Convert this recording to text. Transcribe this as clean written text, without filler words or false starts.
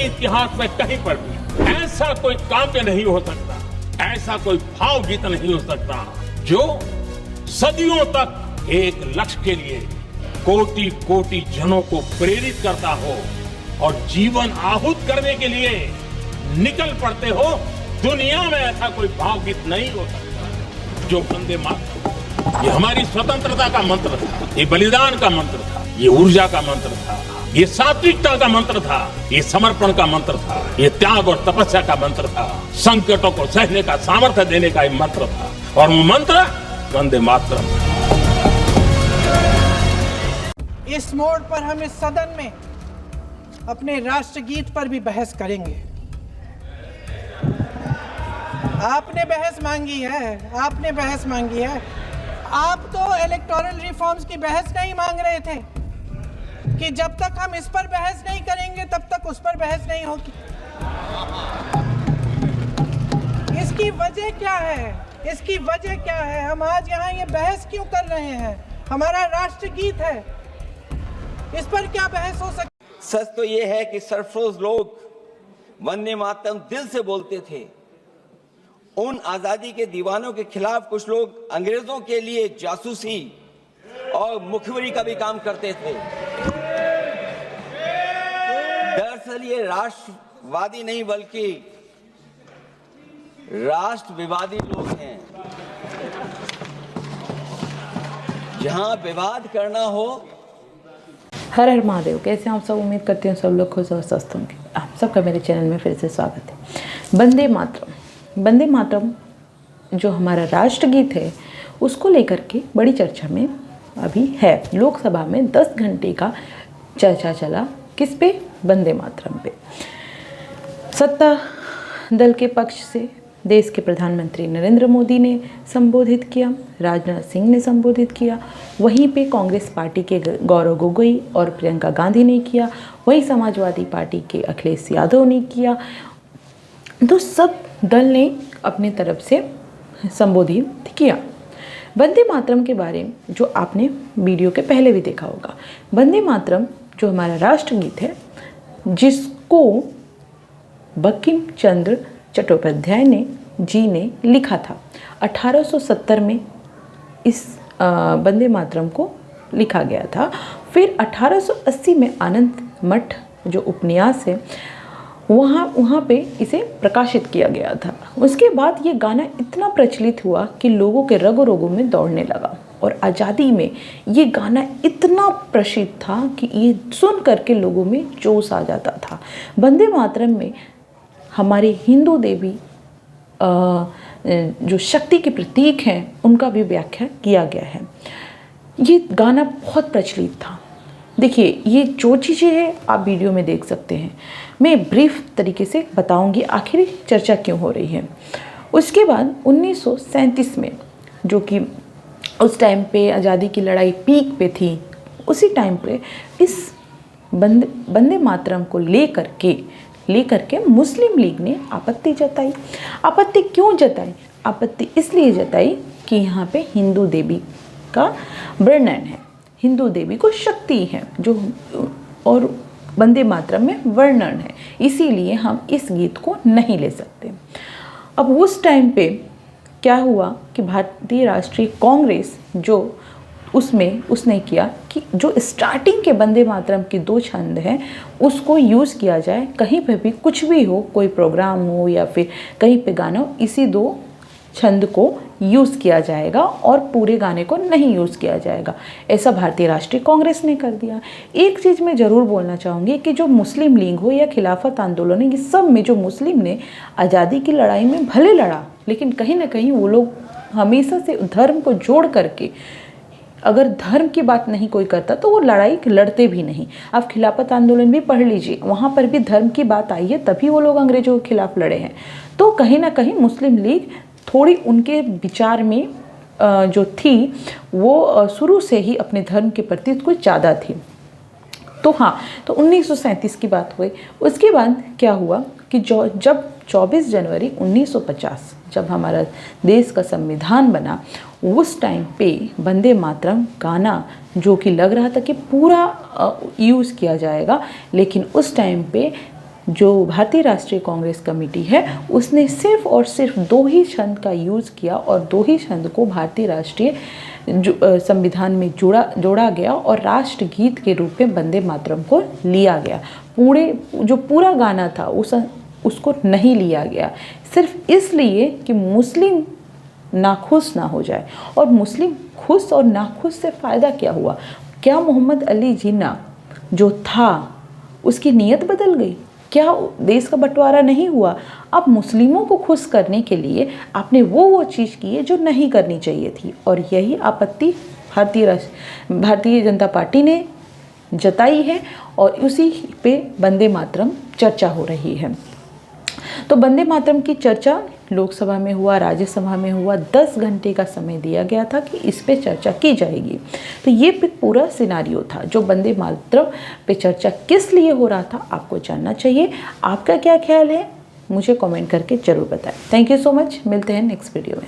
इतिहास में कहीं पर भी ऐसा कोई काव्य नहीं हो सकता, ऐसा कोई भावगीत नहीं हो सकता जो सदियों तक एक लक्ष्य के लिए कोटि कोटि जनों को प्रेरित करता हो और जीवन आहूत करने के लिए निकल पड़ते हो। दुनिया में ऐसा कोई भावगीत नहीं हो सकता जो वंदे मातरम। ये हमारी स्वतंत्रता का मंत्र था, ये बलिदान का मंत्र था, ये ऊर्जा का मंत्र था, ये सात्विकता का मंत्र था, ये समर्पण का मंत्र था, ये त्याग और तपस्या का मंत्र था, संकटों को सहने का सामर्थ्य देने का एक मंत्र था, और वो मंत्र वंदे मातरम। इस मोड़ पर हम इस सदन में अपने राष्ट्रगीत पर भी बहस करेंगे। आपने बहस मांगी है, आपने बहस मांगी है। आप तो इलेक्टोरल रिफॉर्म्स की बहस नहीं मांग रहे थे कि जब तक हम इस पर बहस नहीं करेंगे तब तक उस पर बहस नहीं होगी। इसकी वजह क्या है? इसकी वजह क्या है? हम आज यहाँ ये बहस क्यों कर रहे हैं? हमारा राष्ट्रगीत है, इस पर क्या बहस हो सकती? सच तो ये है कि सरफरोश लोग वंदे मातरम दिल से बोलते थे। उन आजादी के दीवानों के खिलाफ कुछ लोग अंग्रेजों के लिए जासूसी और मुखबिरी का भी काम करते थे। दरअसल ये राष्ट्रवादी नहीं बल्कि राष्ट्र विवादी लोग हैं। जहां विवाद करना हो। हर हर महादेव। कैसे आप सब? उम्मीद करते हैं सब लोग खुश और स्वस्थ होंगे। आप सबका मेरे चैनल में फिर से स्वागत है। वंदे मातरम। वंदे मातरम जो हमारा राष्ट्रगीत है उसको लेकर के बड़ी चर्चा में अभी है। लोकसभा में 10 घंटे का चर्चा चला। किस पे? वंदे मातरम पे। सत्ता दल के पक्ष से देश के प्रधानमंत्री नरेंद्र मोदी ने संबोधित किया, राजनाथ सिंह ने संबोधित किया, वहीं पे कांग्रेस पार्टी के गौरव गोगोई और प्रियंका गांधी ने किया, वहीं समाजवादी पार्टी के अखिलेश यादव ने किया। तो सब दल ने अपनी तरफ से संबोधित किया। वंदे मातरम के बारे में जो आपने वीडियो के पहले भी देखा होगा, वंदे मातरम जो हमारा राष्ट्रगीत है जिसको बंकिम चंद्र चट्टोपाध्याय जी ने लिखा था। 1870 में इस वंदे मातरम को लिखा गया था। फिर 1880 में आनंद मठ जो उपन्यास है वहाँ पे इसे प्रकाशित किया गया था। उसके बाद ये गाना इतना प्रचलित हुआ कि लोगों के रगों रोगों में दौड़ने लगा और आज़ादी में ये गाना इतना प्रसिद्ध था कि ये सुन करके लोगों में जोश आ जाता था। वंदे मातरम में हमारे हिंदू देवी जो शक्ति के प्रतीक हैं उनका भी व्याख्या किया गया है। ये गाना बहुत प्रचलित था। देखिए ये जो चीज़ें हैं आप वीडियो में देख सकते हैं। मैं ब्रीफ तरीके से बताऊंगी आखिर चर्चा क्यों हो रही है। उसके बाद 1937 में जो कि उस टाइम पे आज़ादी की लड़ाई पीक पे थी, उसी टाइम पे इस वंदे मातरम को लेकर के मुस्लिम लीग ने आपत्ति जताई। आपत्ति क्यों जताई? आपत्ति इसलिए जताई कि यहाँ पे हिंदू देवी का वर्णन है, हिंदू देवी को शक्ति है जो और वंदे मातरम में वर्णन है, इसीलिए हम इस गीत को नहीं ले सकते। अब उस टाइम पे क्या हुआ कि भारतीय राष्ट्रीय कांग्रेस जो उसने किया कि जो स्टार्टिंग के वंदे मातरम की 2 छंद हैं उसको यूज़ किया जाए। कहीं पे भी कुछ भी हो, कोई प्रोग्राम हो या फिर कहीं पे गाना हो, इसी 2 छंद को यूज़ किया जाएगा और पूरे गाने को नहीं यूज़ किया जाएगा। ऐसा भारतीय राष्ट्रीय कांग्रेस ने कर दिया। एक चीज़ मैं ज़रूर बोलना चाहूँगी कि जो मुस्लिम लीग हो या खिलाफत आंदोलन है, ये सब में जो मुस्लिम ने आज़ादी की लड़ाई में भले लड़ा, लेकिन कहीं ना कहीं वो लोग हमेशा से धर्म को जोड़ करके, अगर धर्म की बात नहीं कोई करता तो वो लड़ाई लड़ते भी नहीं। आप खिलाफत आंदोलन भी पढ़ लीजिए, वहाँ पर भी धर्म की बात आई है, तभी वो लोग अंग्रेजों के खिलाफ लड़े हैं। तो कहीं ना कहीं मुस्लिम लीग थोड़ी उनके विचार में जो थी वो शुरू से ही अपने धर्म के प्रति कुछ ज़्यादा थी। तो हाँ, तो 1937 की बात हुई। उसके बाद क्या हुआ कि जब 24 जनवरी 1950 जब हमारा देश का संविधान बना, उस टाइम पे वंदे मातरम गाना जो कि लग रहा था कि पूरा यूज़ किया जाएगा, लेकिन उस टाइम पे जो भारतीय राष्ट्रीय कांग्रेस कमेटी है उसने सिर्फ और सिर्फ 2 ही छंद का यूज़ किया और 2 ही छंद को भारतीय राष्ट्रीय संविधान में जोड़ा गया और राष्ट्रगीत के रूप में वंदे मातरम को लिया गया। पूरा गाना था उसको नहीं लिया गया, सिर्फ इसलिए कि मुस्लिम नाखुश ना हो जाए। और मुस्लिम खुश और नाखुश से फ़ायदा क्या हुआ? क्या मोहम्मद अली जिन्ना जो था उसकी नीयत बदल गई? क्या देश का बंटवारा नहीं हुआ? अब मुस्लिमों को खुश करने के लिए आपने वो चीज़ की है जो नहीं करनी चाहिए थी, और यही आपत्ति भारतीय जनता पार्टी ने जताई है और उसी पे वंदे मातरम चर्चा हो रही है। तो वंदे मातरम की चर्चा लोकसभा में हुआ, राज्यसभा में हुआ, 10 घंटे का समय दिया गया था कि इस पे चर्चा की जाएगी। तो ये पूरा सिनारियो था जो वंदे मातरम पे चर्चा किस लिए हो रहा था, आपको जानना चाहिए। आपका क्या ख्याल है मुझे कमेंट करके ज़रूर बताएं। थैंक यू सो मच, मिलते हैं नेक्स्ट वीडियो में।